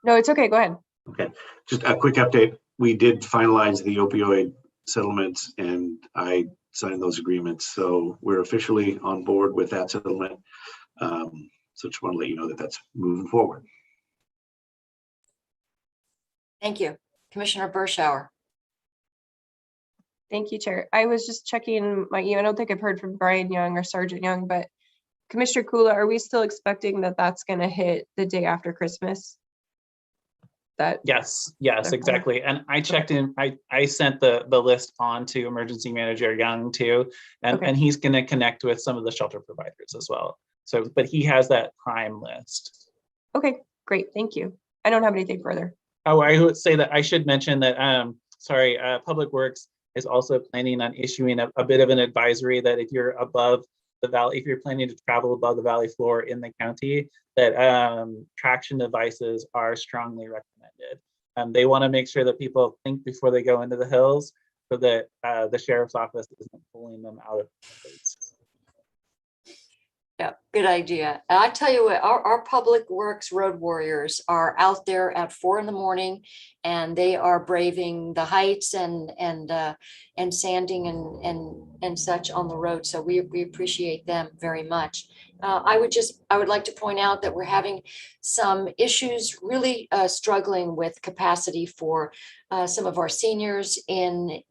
No, it's okay. Go ahead. Okay, just a quick update. We did finalize the opioid settlements and I signed those agreements. So we're officially on board with that settlement. So just want to let you know that that's moving forward. Thank you. Commissioner Bershauer. Thank you, Chair. I was just checking my email. I don't think I've heard from Brian Young or Sergeant Young, but Commissioner Kula, are we still expecting that that's going to hit the day after Christmas? Yes, Okay. exactly. And I checked in, I sent the list on to Emergency Manager Young too, Okay. and he's going to connect with some of the shelter providers as well. So, but he has that prime list. Okay, great. Thank you. I don't have anything further. Oh, I would say that I should mention that, Public Works is also planning on issuing a bit of an advisory that if you're above the valley, if you're planning to travel above the valley floor in the county, that traction devices are strongly recommended. They want to make sure that people think before they go into the hills so that the sheriff's office isn't pulling them out of place. Yeah, good idea. And I tell you what, our Public Works road warriors are out there at 4 a.m. and they are braving the heights and sanding and such on the road. So we appreciate them very much. I would like to point out that we're having some issues really struggling with capacity for some of our seniors in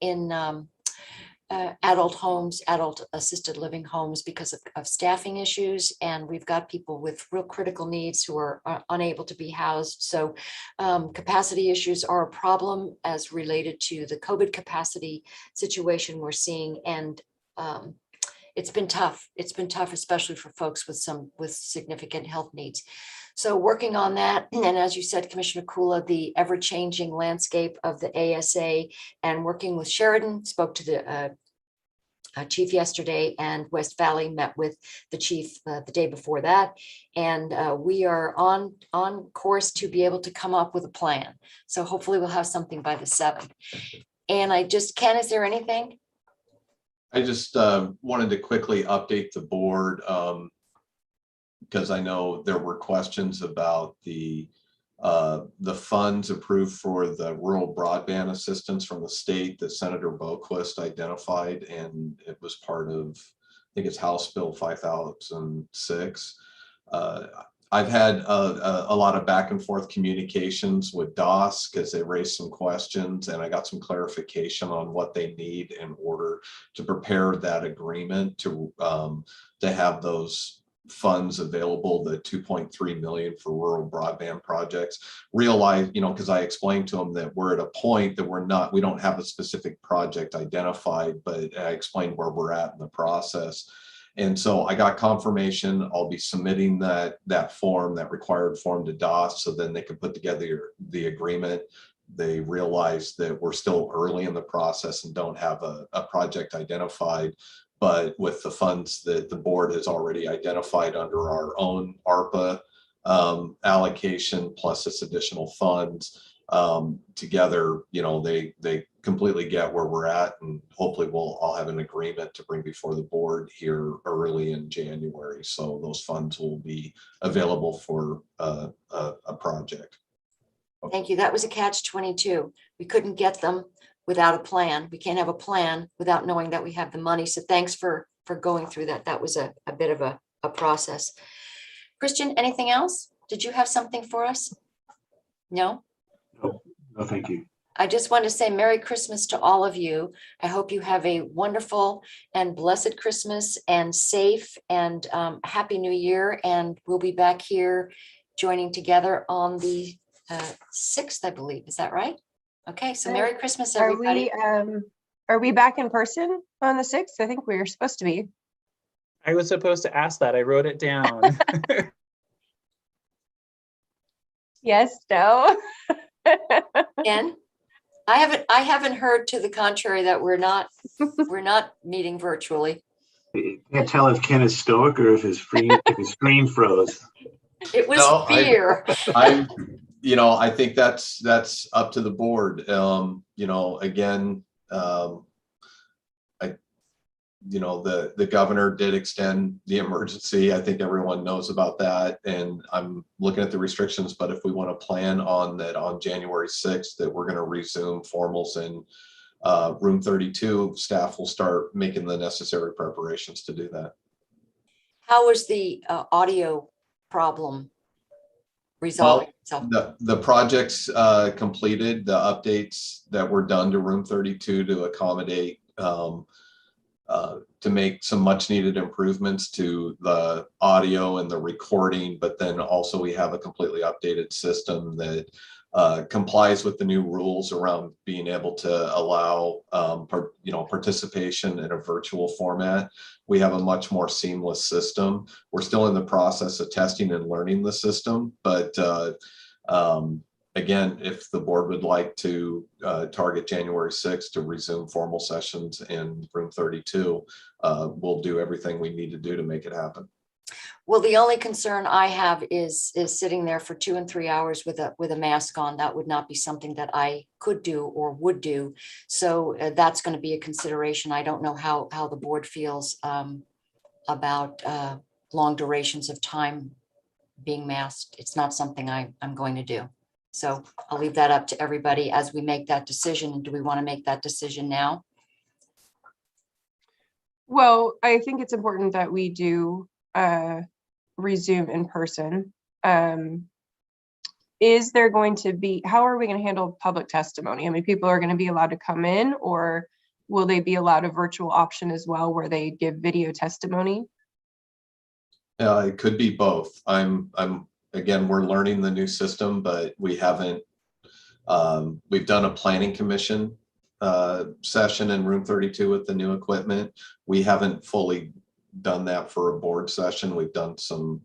adult homes, adult assisted living homes because of staffing issues. And we've got people with real critical needs who are unable to be housed. So capacity issues are a problem as related to the COVID capacity situation we're seeing. And it's been tough. It's been tough, especially for folks with significant health needs. So working on that, and as you said, Commissioner Kula, the ever-changing landscape of the ASA and working with Sheridan, spoke to the chief yesterday, and West Valley met with the chief the day before that. And we are on course to be able to come up with a plan. So hopefully we'll have something by the 7th. And Ken, is there anything? I just wanted to quickly update the board because I know there were questions about the funds approved for the rural broadband assistance from the state that Senator Boquist identified, and it was part of, I think it's House Bill 5006. I've had a lot of back and forth communications with DOS because they raised some questions, and I got some clarification on what they need in order to prepare that agreement to have those funds available, the 2.3 million for rural broadband projects. Realize, because I explained to them that we're at a point that we don't have a specific project identified, but I explained where we're at in the process. And so I got confirmation. I'll be submitting that required form to DOS, so then they can put together the agreement. They realize that we're still early in the process and don't have a project identified, but with the funds that the board has already identified under our own ARPA allocation plus this additional funds together, they completely get where we're at, and hopefully I'll have an agreement to bring before the board here early in January. So those funds will be available for a project. Thank you. That was a catch-22. We couldn't get them without a plan. We can't have a plan without knowing that we have the money. So thanks for going through that. That was a bit of a process. Christian, anything else? Did you have something for us? No? No, thank you. I just want to say Merry Christmas to all of you. I hope you have a wonderful and blessed Christmas and safe and Happy New Year. And we'll be back here joining together on the 6th, I believe. Is that right? Okay, so Merry Christmas, everybody. Are we back in person on the 6th? I think we were supposed to be. I was supposed to ask that. I wrote it down. Yes, no. Ken? I haven't heard to the contrary that we're not meeting virtually. I can't tell if Ken is stoic or if his screen froze. It was No, fear. I think that's up to the board. Again, the governor did extend the emergency. I think everyone knows about that, and I'm looking at the restrictions. But if we want to plan on that on January 6th, that we're going to resume formals in room 32, staff will start making the necessary preparations to do that. How was the audio problem resolving itself? The project's completed. The updates that were done to room 32 to accommodate to make some much needed improvements to the audio and the recording, but then also we have a completely updated system that complies with the new rules around being able to allow participation in a virtual format. We have a much more seamless system. We're still in the process of testing and learning the system, but again, if the board would like to target January 6th to resume formal sessions in room 32, we'll do everything we need to do to make it happen. Well, the only concern I have is sitting there for 2 and 3 hours with a mask on. That would not be something that I could do or would do. So that's going to be a consideration. I don't know how the board feels about long durations of time being masked. It's not something I'm going to do. So I'll leave that up to everybody as we make that decision. Do we want to make that decision now? Well, I think it's important that we do resume in person. Is there going to be, how are we going to handle public testimony? I mean, people are going to be allowed to come in, or will they be allowed a virtual option as well where they give video testimony? It could be both. Again, we're learning the new system, but we haven't, we've done a planning commission session in room 32 with the new equipment. We haven't fully done that for a board session. We've done some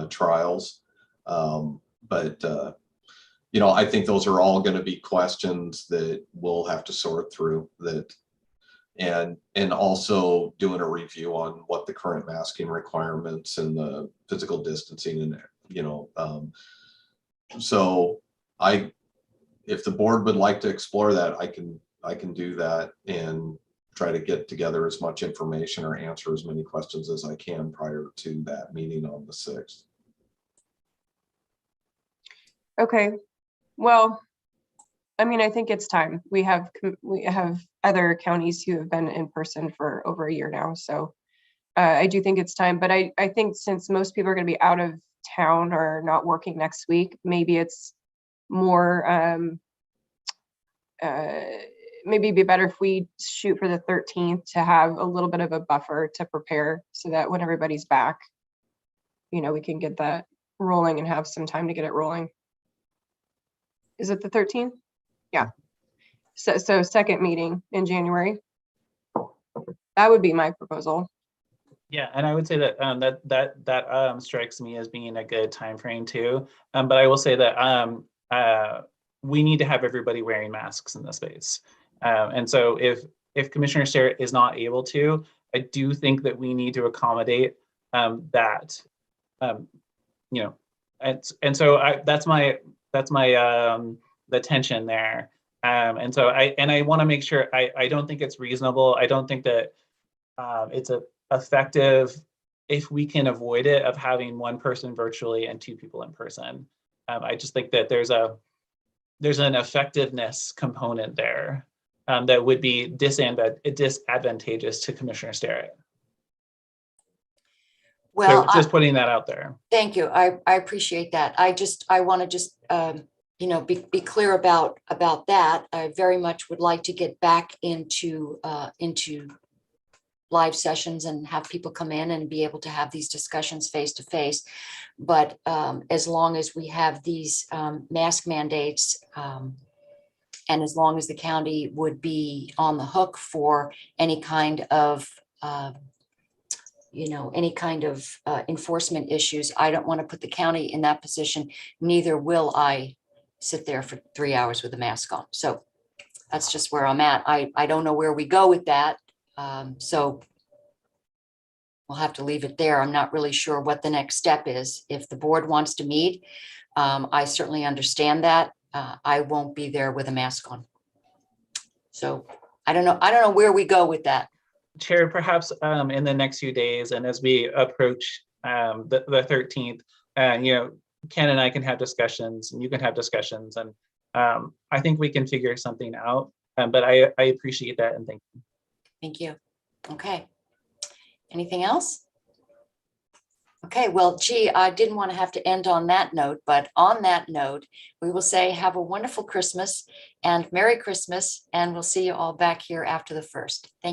trials, but I think those are all going to be questions that we'll have to sort through that, and also doing a review on what the current masking requirements and the physical distancing and so if the board would like to explore that, I can do that and try to get together as much information or answer as many questions as I can prior to that meeting on the 6th. Okay, well, I mean, I think it's time. We have other counties who have been in person for over a year now, so I do think it's time. But I think since most people are going to be out of town or not working next week, maybe it's more maybe it'd be better if we shoot for the 13th to have a little bit of a buffer to prepare so that when everybody's back, we can get that rolling and have some time to get it rolling. Is it the 13th? Yeah. So second meeting in January. That would be my proposal. Yeah, and I would say that that strikes me as being a good time frame too. But I will say that we need to have everybody wearing masks in the space. And so if Commissioner Sterrett is not able to, I do think that we need to accommodate that. And so that's my the tension there. And so I want to make sure I don't think it's reasonable. I don't think that it's effective if we can avoid it of having one person virtually and two people in person. I just think that there's an effectiveness component there that would be disadvantageous to Commissioner Sterrett. Well, So just putting that out there. thank you. I appreciate that. I want to just, be clear about that. I very much would like to get back into live sessions and have people come in and be able to have these discussions face to face. But as long as we have these mask mandates, and as long as the county would be on the hook for any kind of enforcement issues, I don't want to put the county in that position. Neither will I sit there for 3 hours with a mask on. So that's just where I'm at. I don't know where we go with that. So we'll have to leave it there. I'm not really sure what the next step is. If the board wants to meet, I certainly understand that. I won't be there with a mask on. So I don't know where we go with that. Chair, perhaps in the next few days, and as we approach the 13th, Ken and I can have discussions, and you can have discussions, and I think we can figure something out. But I appreciate that, and thank you. Thank you. Okay. Anything else? Okay, well, gee, I didn't want to have to end on that note, but on that note, we will say have a wonderful Christmas and Merry Christmas, and we'll see you all back here after the 1st. Thank you.